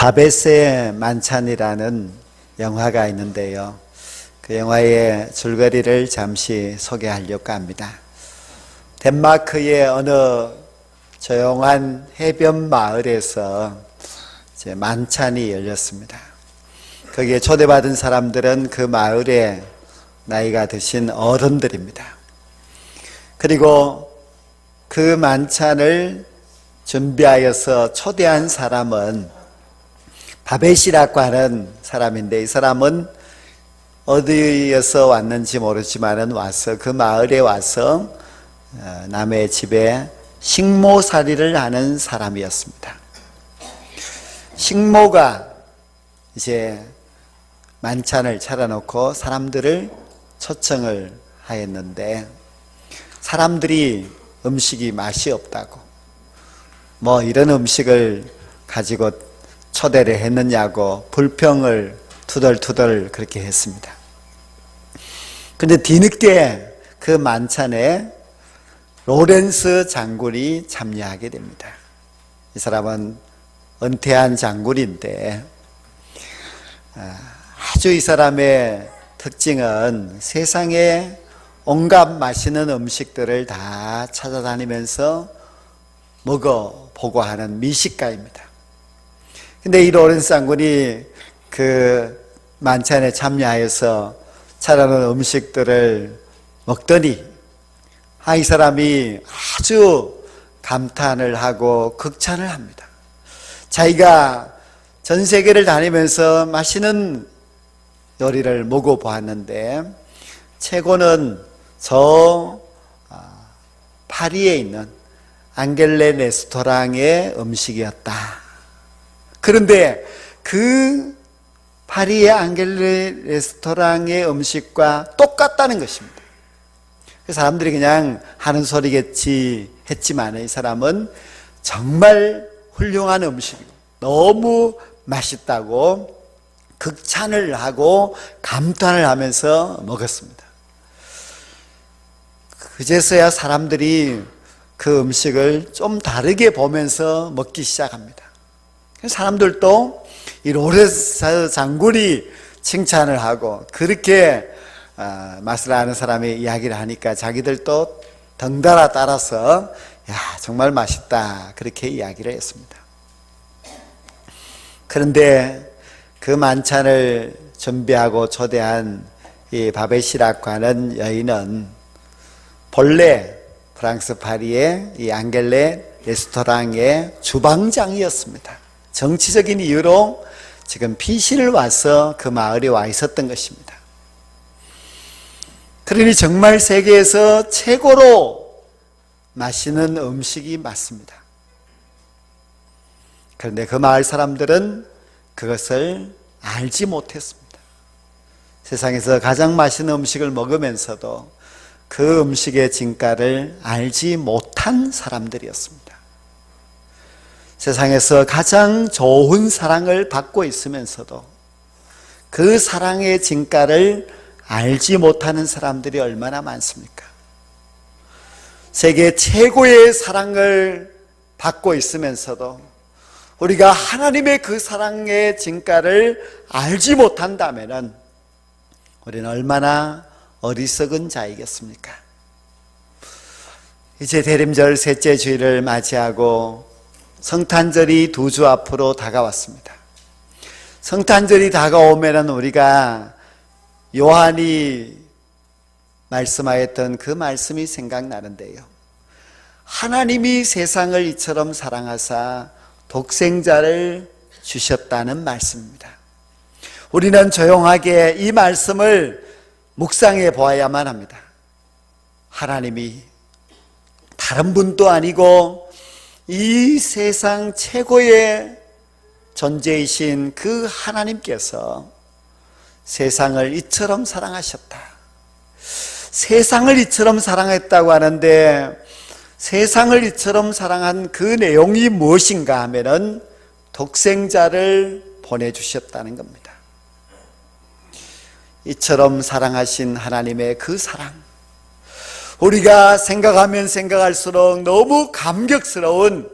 바베스의 만찬이라는 영화가 있는데요. 그 영화의 줄거리를 잠시 소개하려고 합니다. 덴마크의 어느 조용한 해변 마을에서 이제 만찬이 열렸습니다. 거기에 초대받은 사람들은 그 마을의 나이가 드신 어른들입니다. 그리고 그 만찬을 준비하여서 초대한 사람은 바벳이라고 하는 사람인데, 이 사람은 어디에서 왔는지 모르지만은 와서 그 마을에 와서 남의 집에 식모살이를 하는 사람이었습니다. 식모가 이제 만찬을 차려놓고 사람들을 초청을 하였는데, 사람들이 음식이 맛이 없다고, 뭐 이런 음식을 가지고 초대를 했느냐고 불평을 투덜투덜 그렇게 했습니다. 그런데 뒤늦게 그 만찬에 로렌스 장군이 참여하게 됩니다. 이 사람은 은퇴한 장군인데, 아주 이 사람의 특징은 세상에 온갖 맛있는 음식들을 다 찾아다니면서 먹어보고 하는 미식가입니다. 근데 이 로렌스 장군이 그 만찬에 참여하여서 차려놓은 음식들을 먹더니 이 사람이 아주 감탄을 하고 극찬을 합니다. 자기가 전 세계를 다니면서 맛있는 요리를 먹어보았는데 최고는 저 파리에 있는 앙겔레 레스토랑의 음식이었다. 그런데 그 파리의 앙겔레 레스토랑의 음식과 똑같다는 것입니다. 사람들이 그냥 하는 소리겠지 했지만 이 사람은 정말 훌륭한 음식이고 너무 맛있다고 극찬을 하고 감탄을 하면서 먹었습니다. 그제서야 사람들이 그 음식을 좀 다르게 보면서 먹기 시작합니다. 사람들도 이 로렌스 장군이 칭찬을 하고 그렇게 맛을 아는 사람이 이야기를 하니까 자기들도 덩달아 따라서 야, 정말 맛있다 그렇게 이야기를 했습니다. 그런데 그 만찬을 준비하고 초대한 이 바벳이라고 하는 여인은 본래 프랑스 파리의 이 앙겔레 레스토랑의 주방장이었습니다. 정치적인 이유로 지금 피신을 와서 그 마을에 와 있었던 것입니다. 그러니 정말 세계에서 최고로 맛있는 음식이 맞습니다. 그런데 그 마을 사람들은 그것을 알지 못했습니다. 세상에서 가장 맛있는 음식을 먹으면서도 그 음식의 진가를 알지 못한 사람들이었습니다. 세상에서 가장 좋은 사랑을 받고 있으면서도 그 사랑의 진가를 알지 못하는 사람들이 얼마나 많습니까? 세계 최고의 사랑을 받고 있으면서도 우리가 하나님의 그 사랑의 진가를 알지 못한다면 우리는 얼마나 어리석은 자이겠습니까? 이제 대림절 셋째 주일을 맞이하고 성탄절이 2주 앞으로 다가왔습니다. 성탄절이 다가오면 우리가 요한이 말씀하였던 그 말씀이 생각나는데요. 하나님이 세상을 이처럼 사랑하사 독생자를 주셨다는 말씀입니다. 우리는 조용하게 이 말씀을 묵상해 보아야만 합니다. 하나님이 다른 분도 아니고 이 세상 최고의 존재이신 그 하나님께서 세상을 이처럼 사랑하셨다. 세상을 이처럼 사랑했다고 하는데 세상을 이처럼 사랑한 그 내용이 무엇인가 하면은 독생자를 보내주셨다는 겁니다. 이처럼 사랑하신 하나님의 그 사랑, 우리가 생각하면 생각할수록 너무 감격스러운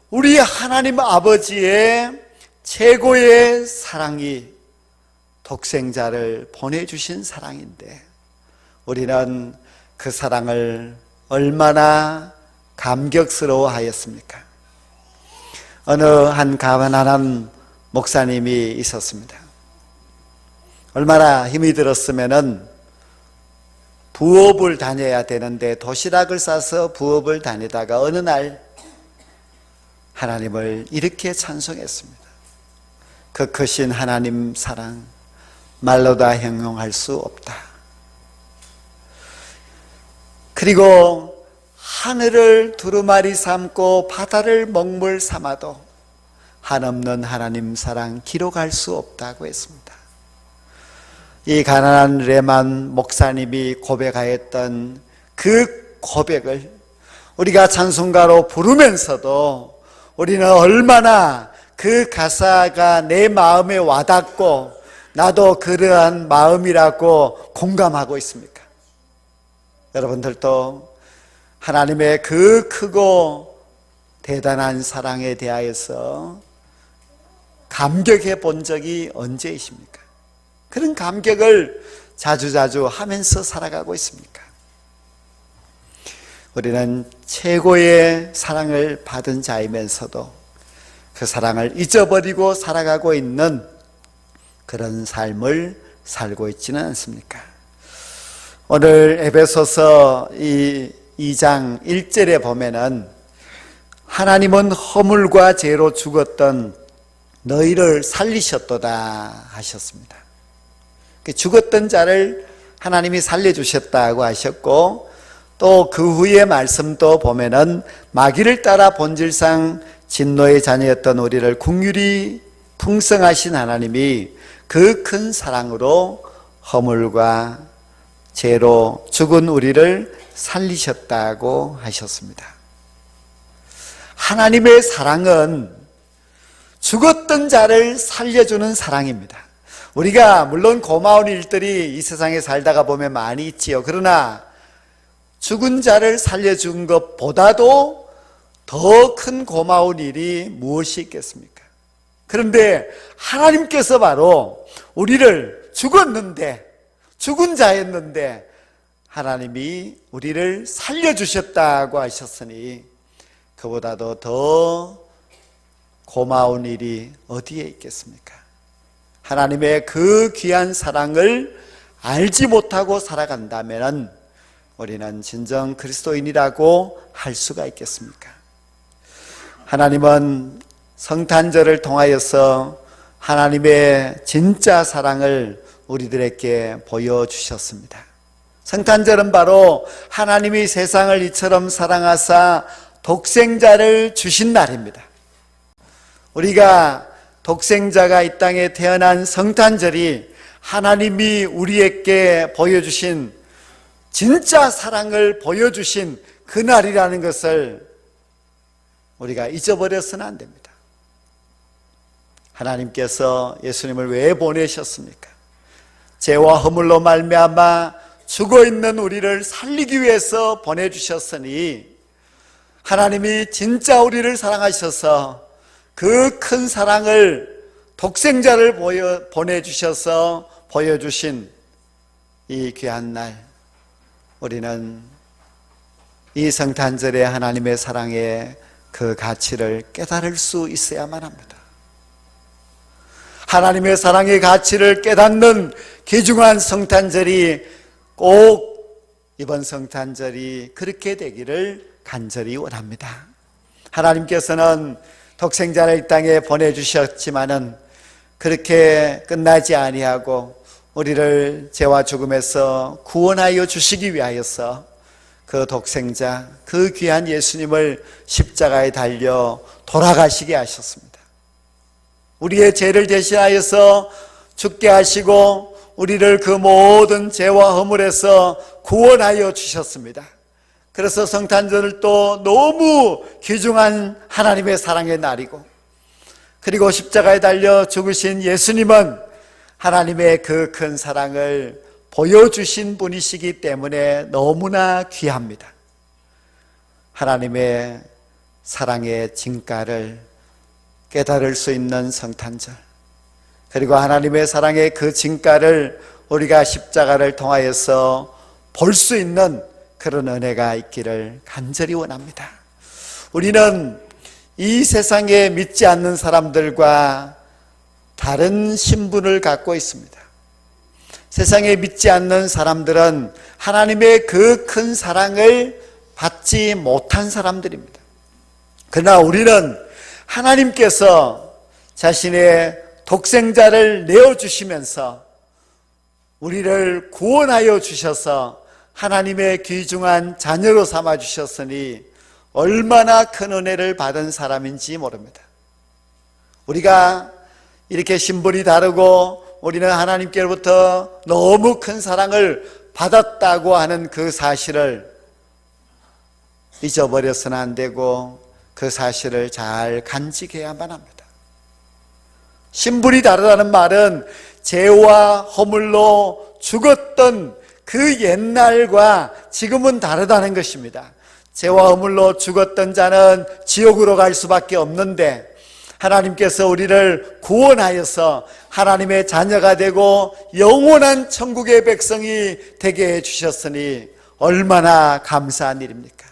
우리 하나님 아버지의 최고의 사랑이 독생자를 보내주신 사랑인데 우리는 그 사랑을 얼마나 감격스러워 하였습니까? 어느 한 가난한 목사님이 있었습니다. 얼마나 힘이 들었으면은 부업을 다녀야 되는데 도시락을 싸서 부업을 다니다가 어느 날 하나님을 이렇게 찬송했습니다. 그 크신 하나님 사랑 말로 다 형용할 수 없다. 그리고 하늘을 두루마리 삼고 바다를 먹물 삼아도 한없는 하나님 사랑 기록할 수 없다고 했습니다. 이 가난한 레만 목사님이 고백하였던 그 고백을 우리가 찬송가로 부르면서도 우리는 얼마나 그 가사가 내 마음에 와닿고 나도 그러한 마음이라고 공감하고 있습니까? 여러분들도 하나님의 그 크고 대단한 사랑에 대하여서 감격해 본 적이 언제이십니까? 그런 감격을 자주자주 하면서 살아가고 있습니까? 우리는 최고의 사랑을 받은 자이면서도 그 사랑을 잊어버리고 살아가고 있는 그런 삶을 살고 있지는 않습니까? 오늘 에베소서 이 2장 1절에 보면은 하나님은 허물과 죄로 죽었던 너희를 살리셨도다 하셨습니다. 죽었던 자를 하나님이 살려주셨다고 하셨고 또 그 후의 말씀도 보면은 마귀를 따라 본질상 진노의 자녀였던 우리를 긍휼히 풍성하신 하나님이 그 큰 사랑으로 허물과 죄로 죽은 우리를 살리셨다고 하셨습니다. 하나님의 사랑은 죽었던 자를 살려주는 사랑입니다. 우리가 물론 고마운 일들이 이 세상에 살다가 보면 많이 있지요. 그러나 죽은 자를 살려준 것보다도 더 큰 고마운 일이 무엇이 있겠습니까? 그런데 하나님께서 바로 우리를 죽은 자였는데 하나님이 우리를 살려주셨다고 하셨으니 그보다도 더 고마운 일이 어디에 있겠습니까? 하나님의 그 귀한 사랑을 알지 못하고 살아간다면 우리는 진정 그리스도인이라고 할 수가 있겠습니까? 하나님은 성탄절을 통하여서 하나님의 진짜 사랑을 우리들에게 보여주셨습니다. 성탄절은 바로 하나님이 세상을 이처럼 사랑하사 독생자를 주신 날입니다. 우리가 독생자가 이 땅에 태어난 성탄절이 하나님이 우리에게 보여주신 진짜 사랑을 보여주신 그날이라는 것을 우리가 잊어버려서는 안 됩니다. 하나님께서 예수님을 왜 보내셨습니까? 죄와 허물로 말미암아 죽어있는 우리를 살리기 위해서 보내주셨으니 하나님이 진짜 우리를 사랑하셔서 그 큰 사랑을 독생자를 보내주셔서 보여주신 이 귀한 날, 우리는 이 성탄절에 하나님의 사랑의 그 가치를 깨달을 수 있어야만 합니다. 하나님의 사랑의 가치를 깨닫는 귀중한 성탄절이 꼭 이번 성탄절이 그렇게 되기를 간절히 원합니다. 하나님께서는 독생자를 이 땅에 보내주셨지만은 그렇게 끝나지 아니하고 우리를 죄와 죽음에서 구원하여 주시기 위하여서 그 독생자, 그 귀한 예수님을 십자가에 달려 돌아가시게 하셨습니다. 우리의 죄를 대신하여서 죽게 하시고 우리를 그 모든 죄와 허물에서 구원하여 주셨습니다. 그래서 성탄절을 또 너무 귀중한 하나님의 사랑의 날이고, 그리고 십자가에 달려 죽으신 예수님은 하나님의 그 큰 사랑을 보여주신 분이시기 때문에 너무나 귀합니다. 하나님의 사랑의 진가를 깨달을 수 있는 성탄절, 그리고 하나님의 사랑의 그 진가를 우리가 십자가를 통하여서 볼 수 있는 그런 은혜가 있기를 간절히 원합니다. 우리는 이 세상에 믿지 않는 사람들과 다른 신분을 갖고 있습니다. 세상에 믿지 않는 사람들은 하나님의 그 큰 사랑을 받지 못한 사람들입니다. 그러나 우리는 하나님께서 자신의 독생자를 내어주시면서 우리를 구원하여 주셔서 하나님의 귀중한 자녀로 삼아주셨으니 얼마나 큰 은혜를 받은 사람인지 모릅니다. 우리가 이렇게 신분이 다르고 우리는 하나님께로부터 너무 큰 사랑을 받았다고 하는 그 사실을 잊어버려서는 안 되고 그 사실을 잘 간직해야만 합니다. 신분이 다르다는 말은 죄와 허물로 죽었던 그 옛날과 지금은 다르다는 것입니다. 죄와 허물로 죽었던 자는 지옥으로 갈 수밖에 없는데 하나님께서 우리를 구원하여서 하나님의 자녀가 되고 영원한 천국의 백성이 되게 해주셨으니 얼마나 감사한 일입니까?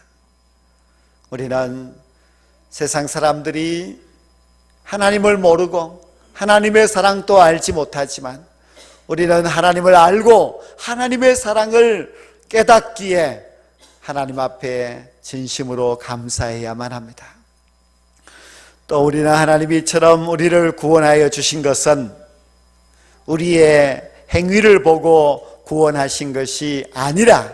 우리는 세상 사람들이 하나님을 모르고 하나님의 사랑도 알지 못하지만 우리는 하나님을 알고 하나님의 사랑을 깨닫기에 하나님 앞에 진심으로 감사해야만 합니다. 또 우리는 하나님이 이처럼 우리를 구원하여 주신 것은 우리의 행위를 보고 구원하신 것이 아니라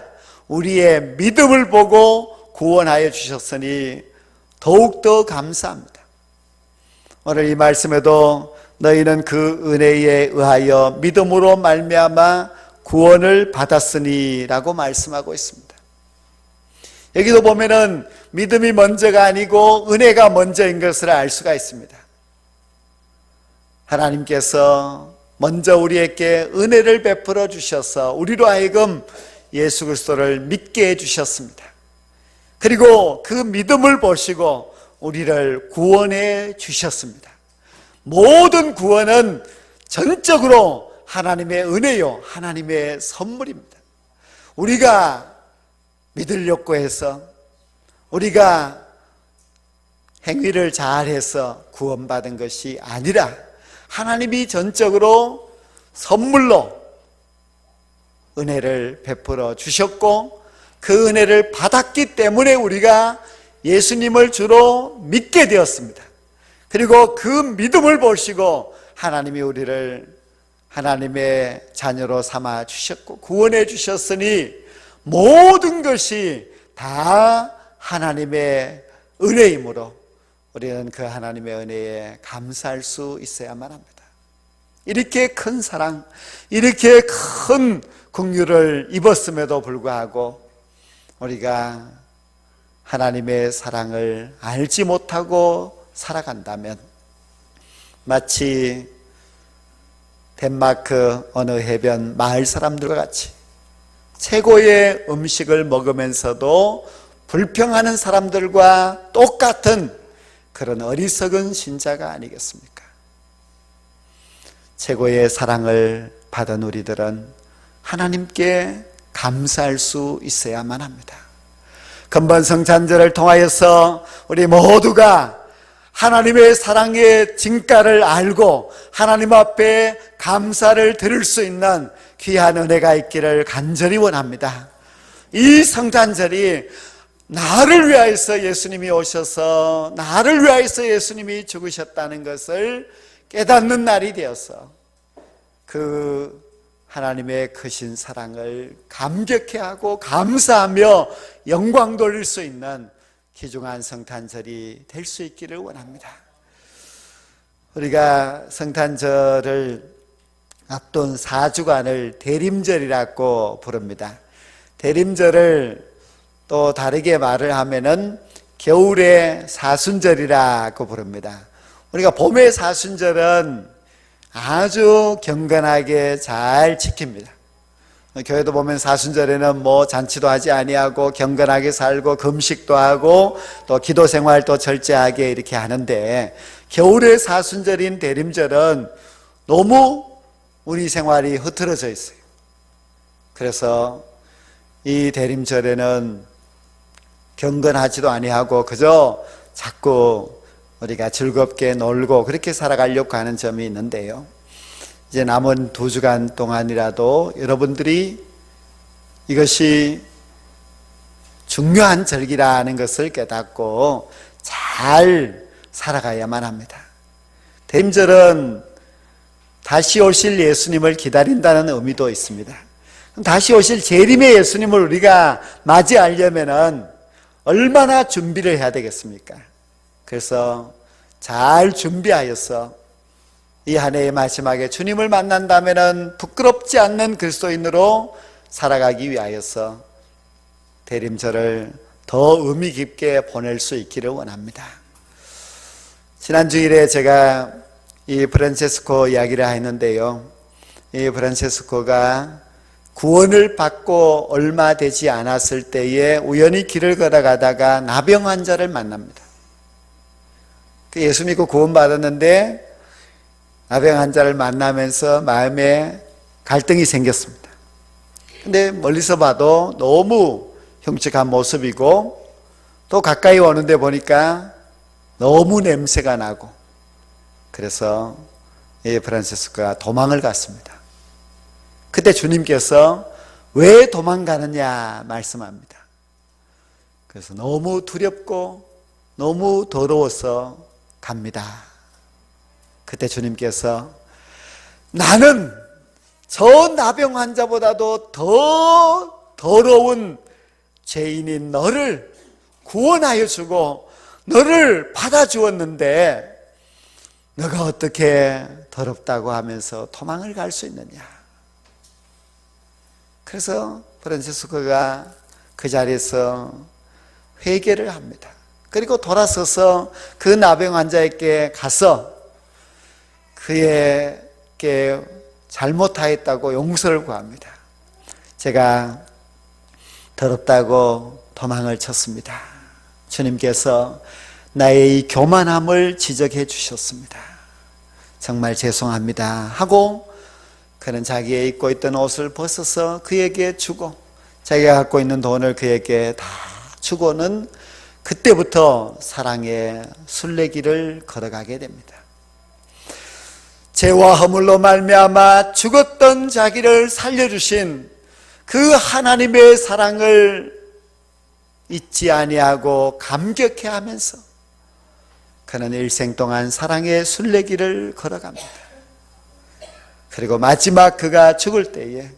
우리의 믿음을 보고 구원하여 주셨으니 더욱더 감사합니다. 오늘 이 말씀에도 너희는 그 은혜에 의하여 믿음으로 말미암아 구원을 받았으니 라고 말씀하고 있습니다. 여기도 보면은 믿음이 먼저가 아니고 은혜가 먼저인 것을 알 수가 있습니다. 하나님께서 먼저 우리에게 은혜를 베풀어 주셔서 우리로 하여금 예수 그리스도를 믿게 해주셨습니다. 그리고 그 믿음을 보시고 우리를 구원해 주셨습니다. 모든 구원은 전적으로 하나님의 은혜요, 하나님의 선물입니다. 우리가 믿으려고 해서 우리가 행위를 잘해서 구원받은 것이 아니라 하나님이 전적으로 선물로 은혜를 베풀어 주셨고 그 은혜를 받았기 때문에 우리가 예수님을 주로 믿게 되었습니다. 그리고 그 믿음을 보시고 하나님이 우리를 하나님의 자녀로 삼아 주셨고 구원해 주셨으니 모든 것이 다 하나님의 은혜이므로 우리는 그 하나님의 은혜에 감사할 수 있어야만 합니다. 이렇게 큰 사랑, 이렇게 큰 긍휼을 입었음에도 불구하고 우리가 하나님의 사랑을 알지 못하고 살아간다면 마치 덴마크 어느 해변 마을 사람들과 같이 최고의 음식을 먹으면서도 불평하는 사람들과 똑같은 그런 어리석은 신자가 아니겠습니까? 최고의 사랑을 받은 우리들은 하나님께 감사할 수 있어야만 합니다. 근본 성찬절을 통하여서 우리 모두가 하나님의 사랑의 진가를 알고 하나님 앞에 감사를 드릴 수 있는 귀한 은혜가 있기를 간절히 원합니다. 이 성탄절이 나를 위하여서 예수님이 오셔서 나를 위하여서 예수님이 죽으셨다는 것을 깨닫는 날이 되어서 그 하나님의 크신 사랑을 감격해하고 감사하며 영광 돌릴 수 있는 귀중한 성탄절이 될 수 있기를 원합니다. 우리가 성탄절을 앞둔 4주간을 대림절이라고 부릅니다. 대림절을 또 다르게 말을 하면은 겨울의 사순절이라고 부릅니다. 우리가 봄의 사순절은 아주 경건하게 잘 지킵니다. 교회도 보면 사순절에는 뭐 잔치도 하지 아니하고 경건하게 살고 금식도 하고 또 기도 생활도 철저하게 이렇게 하는데, 겨울의 사순절인 대림절은 너무 우리 생활이 흐트러져 있어요. 그래서 이 대림절에는 경건하지도 아니하고 그저 자꾸 우리가 즐겁게 놀고 그렇게 살아가려고 하는 점이 있는데요, 이제 남은 2주간 동안이라도 여러분들이 이것이 중요한 절기라는 것을 깨닫고 잘 살아가야만 합니다. 대림절은 다시 오실 예수님을 기다린다는 의미도 있습니다. 다시 오실 재림의 예수님을 우리가 맞이하려면 얼마나 준비를 해야 되겠습니까? 그래서 잘 준비하여서 이 한 해의 마지막에 주님을 만난다면 부끄럽지 않는 그리스도인으로 살아가기 위하여서 대림절을 더 의미 깊게 보낼 수 있기를 원합니다. 지난 주일에 제가 이 프란체스코 이야기를 했는데요, 이 프란체스코가 구원을 받고 얼마 되지 않았을 때에 우연히 길을 걸어가다가 나병 환자를 만납니다. 예수 믿고 구원받았는데 나병 환자를 만나면서 마음에 갈등이 생겼습니다. 근데 멀리서 봐도 너무 흉측한 모습이고 또 가까이 오는데 보니까 너무 냄새가 나고, 그래서 이 프란체스코가 도망을 갔습니다. 그때 주님께서 왜 도망가느냐 말씀합니다. 그래서 너무 두렵고 너무 더러워서 갑니다. 그때 주님께서 나는 저 나병 환자보다도 더 더러운 죄인인 너를 구원하여 주고 너를 받아주었는데 너가 어떻게 더럽다고 하면서 도망을 갈 수 있느냐. 그래서 프란체스코가 그 자리에서 회개를 합니다. 그리고 돌아서서 그 나병 환자에게 가서 그에게 잘못하였다고 용서를 구합니다. 제가 더럽다고 도망을 쳤습니다. 주님께서 나의 이 교만함을 지적해 주셨습니다. 정말 죄송합니다 하고 그는 자기의 입고 있던 옷을 벗어서 그에게 주고 자기가 갖고 있는 돈을 그에게 다 주고는 그때부터 사랑의 순례길을 걸어가게 됩니다. 죄와 허물로 말미암아 죽었던 자기를 살려주신 그 하나님의 사랑을 잊지 아니하고 감격해하면서 그는 일생 동안 사랑의 순례길을 걸어갑니다. 그리고 마지막 그가 죽을 때에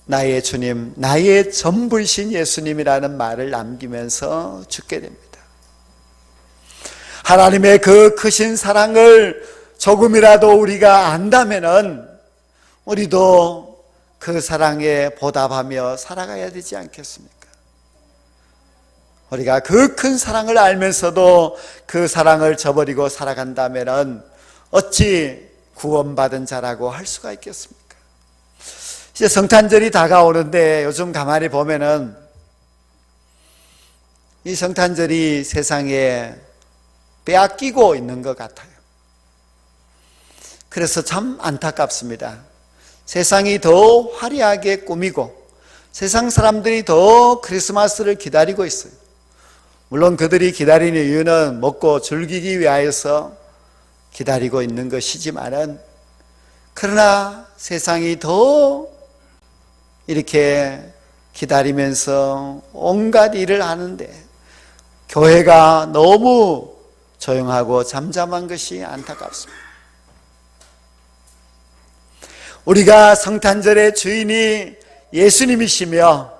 나의 주님, 나의 전부이신 예수님이라는 말을 남기면서 죽게 됩니다. 하나님의 그 크신 사랑을 조금이라도 우리가 안다면은 우리도 그 사랑에 보답하며 살아가야 되지 않겠습니까? 우리가 그 큰 사랑을 알면서도 그 사랑을 저버리고 살아간다면은 어찌 구원받은 자라고 할 수가 있겠습니까? 이제 성탄절이 다가오는데 요즘 가만히 보면은 이 성탄절이 세상에 빼앗기고 있는 것 같아요. 그래서 참 안타깝습니다. 세상이 더 화려하게 꾸미고 세상 사람들이 더 크리스마스를 기다리고 있어요. 물론 그들이 기다리는 이유는 먹고 즐기기 위하여서 기다리고 있는 것이지만은, 그러나 세상이 더 이렇게 기다리면서 온갖 일을 하는데 교회가 너무 조용하고 잠잠한 것이 안타깝습니다. 우리가 성탄절의 주인이 예수님이시며,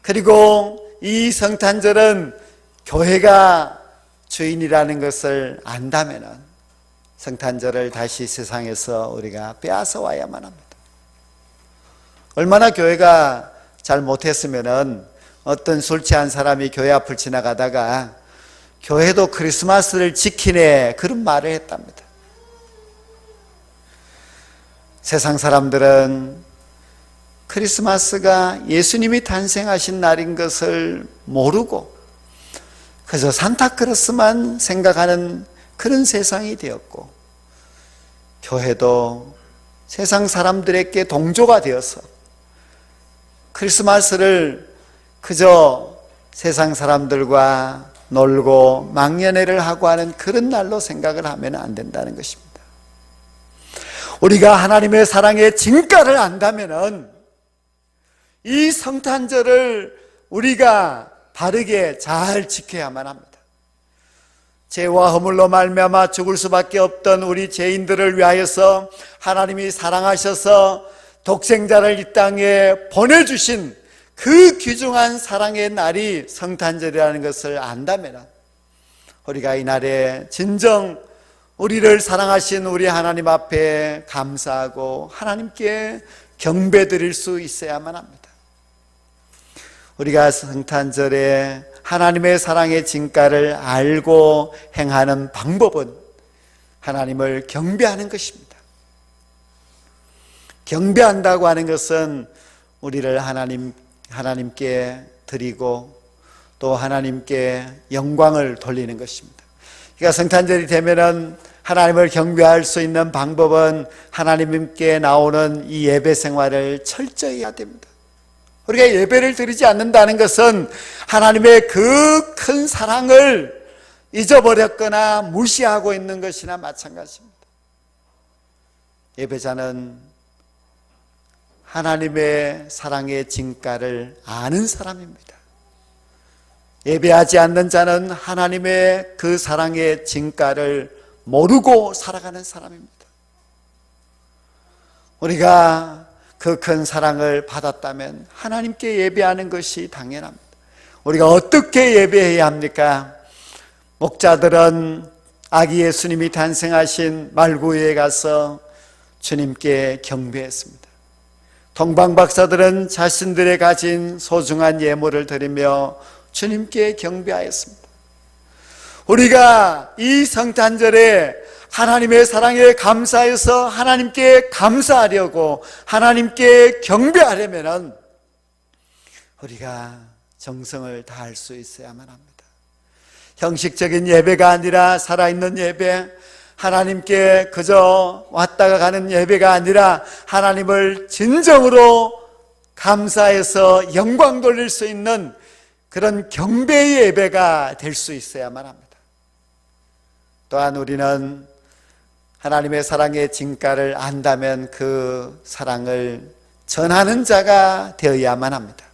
그리고 이 성탄절은 교회가 주인이라는 것을 안다면 성탄절을 다시 세상에서 우리가 빼앗아 와야만 합니다. 얼마나 교회가 잘 못했으면은 어떤 술 취한 사람이 교회 앞을 지나가다가 교회도 크리스마스를 지키네 그런 말을 했답니다. 세상 사람들은 크리스마스가 예수님이 탄생하신 날인 것을 모르고 그저 산타크로스만 생각하는 그런 세상이 되었고, 교회도 세상 사람들에게 동조가 되어서 크리스마스를 그저 세상 사람들과 놀고 망연회를 하고 하는 그런 날로 생각을 하면 안 된다는 것입니다. 우리가 하나님의 사랑의 진가를 안다면은 이 성탄절을 우리가 바르게 잘 지켜야만 합니다. 죄와 허물로 말미암아 죽을 수밖에 없던 우리 죄인들을 위하여서 하나님이 사랑하셔서 독생자를 이 땅에 보내주신 그 귀중한 사랑의 날이 성탄절이라는 것을 안다면 우리가 이 날에 진정 우리를 사랑하신 우리 하나님 앞에 감사하고 하나님께 경배드릴 수 있어야만 합니다. 우리가 성탄절에 하나님의 사랑의 진가를 알고 행하는 방법은 하나님을 경배하는 것입니다. 경배한다고 하는 것은 우리를 하나님께 드리고 또 하나님께 영광을 돌리는 것입니다. 그러니까 성탄절이 되면은 하나님을 경배할 수 있는 방법은 하나님께 나오는 이 예배 생활을 철저히 해야 됩니다. 우리가 예배를 드리지 않는다는 것은 하나님의 그 큰 사랑을 잊어버렸거나 무시하고 있는 것이나 마찬가지입니다. 예배자는 하나님의 사랑의 진가를 아는 사람입니다. 예배하지 않는 자는 하나님의 그 사랑의 진가를 모르고 살아가는 사람입니다. 우리가 그 큰 사랑을 받았다면 하나님께 예배하는 것이 당연합니다. 우리가 어떻게 예배해야 합니까? 목자들은 아기 예수님이 탄생하신 말구유에 가서 주님께 경배했습니다. 동방박사들은 자신들의 가진 소중한 예물을 드리며 주님께 경배하였습니다. 우리가 이 성탄절에 하나님의 사랑에 감사해서 하나님께 감사하려고 하나님께 경배하려면 우리가 정성을 다할 수 있어야만 합니다. 형식적인 예배가 아니라 살아있는 예배, 하나님께 그저 왔다가 가는 예배가 아니라 하나님을 진정으로 감사해서 영광 돌릴 수 있는 그런 경배의 예배가 될 수 있어야만 합니다. 또한 우리는 하나님의 사랑의 진가를 안다면 그 사랑을 전하는 자가 되어야만 합니다.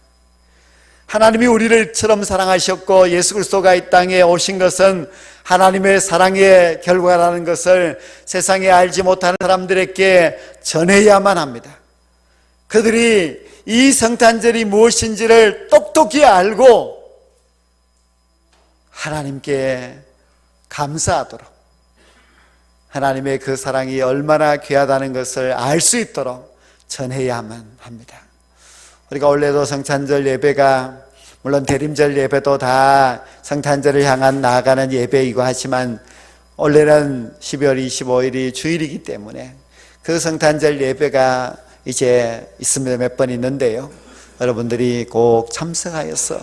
하나님이 우리를처럼 사랑하셨고 예수 그리스도가 이 땅에 오신 것은 하나님의 사랑의 결과라는 것을 세상에 알지 못하는 사람들에게 전해야만 합니다. 그들이 이 성탄절이 무엇인지를 똑똑히 알고 하나님께 감사하도록, 하나님의 그 사랑이 얼마나 귀하다는 것을 알 수 있도록 전해야만 합니다. 우리가 원래도 성탄절 예배가, 물론 대림절 예배도 다 성탄절을 향한 나아가는 예배이고 하지만 원래는 12월 25일이 주일이기 때문에 그 성탄절 예배가 이제 있습니다. 몇 번 있는데요, 여러분들이 꼭 참석하여서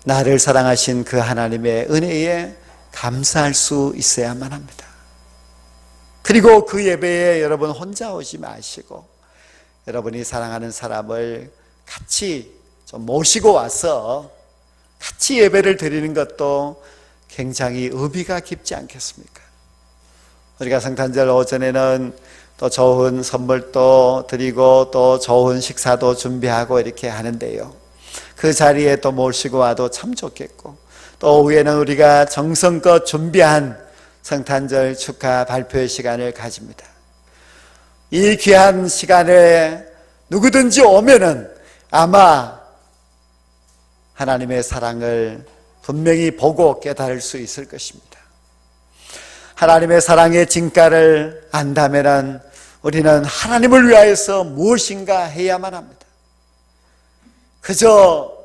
나를 사랑하신 그 하나님의 은혜에 감사할 수 있어야만 합니다. 그리고 그 예배에 여러분 혼자 오지 마시고 여러분이 사랑하는 사람을 같이 좀 모시고 와서 같이 예배를 드리는 것도 굉장히 의미가 깊지 않겠습니까? 우리가 성탄절 오전에는 또 좋은 선물도 드리고 또 좋은 식사도 준비하고 이렇게 하는데요, 그 자리에 또 모시고 와도 참 좋겠고, 또 오후에는 우리가 정성껏 준비한 성탄절 축하 발표의 시간을 가집니다. 이 귀한 시간에 누구든지 오면은 아마 하나님의 사랑을 분명히 보고 깨달을 수 있을 것입니다. 하나님의 사랑의 진가를 안다면 우리는 하나님을 위하여서 무엇인가 해야만 합니다. 그저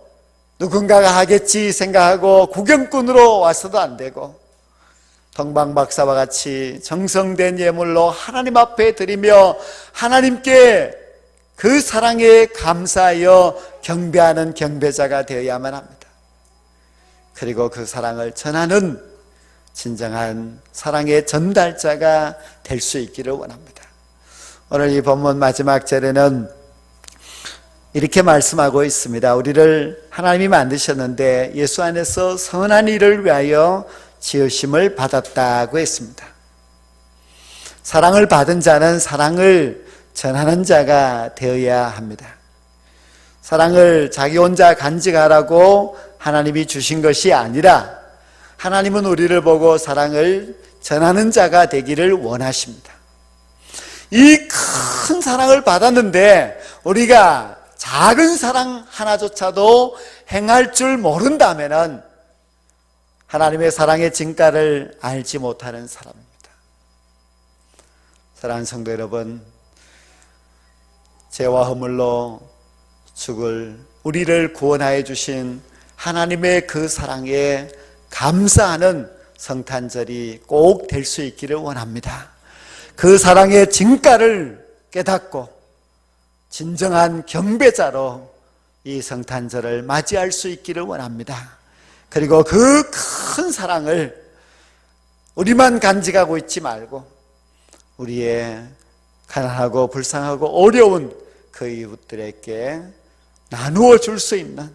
누군가가 하겠지 생각하고 구경꾼으로 와서도 안 되고, 동방박사와 같이 정성된 예물로 하나님 앞에 드리며 하나님께 그 사랑에 감사하여 경배하는 경배자가 되어야만 합니다. 그리고 그 사랑을 전하는 진정한 사랑의 전달자가 될 수 있기를 원합니다. 오늘 이 본문 마지막 절에는 이렇게 말씀하고 있습니다. 우리를 하나님이 만드셨는데 예수 안에서 선한 일을 위하여 지으심을 받았다고 했습니다. 사랑을 받은 자는 사랑을 전하는 자가 되어야 합니다. 사랑을 자기 혼자 간직하라고 하나님이 주신 것이 아니라 하나님은 우리를 보고 사랑을 전하는 자가 되기를 원하십니다. 이 큰 사랑을 받았는데 우리가 작은 사랑 하나조차도 행할 줄 모른다면 하나님의 사랑의 진가를 알지 못하는 사람입니다. 사랑하는 성도 여러분, 죄와 허물로 죽을 우리를 구원하여 주신 하나님의 그 사랑에 감사하는 성탄절이 꼭 될 수 있기를 원합니다. 그 사랑의 진가를 깨닫고 진정한 경배자로 이 성탄절을 맞이할 수 있기를 원합니다. 그리고 그 큰 사랑을 우리만 간직하고 있지 말고 우리의 가난하고 불쌍하고 어려운 그 이웃들에게 나누어 줄 수 있는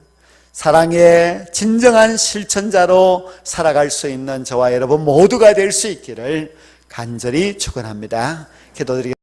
사랑의 진정한 실천자로 살아갈 수 있는 저와 여러분 모두가 될 수 있기를 간절히 축원합니다. 기도드리겠습니다.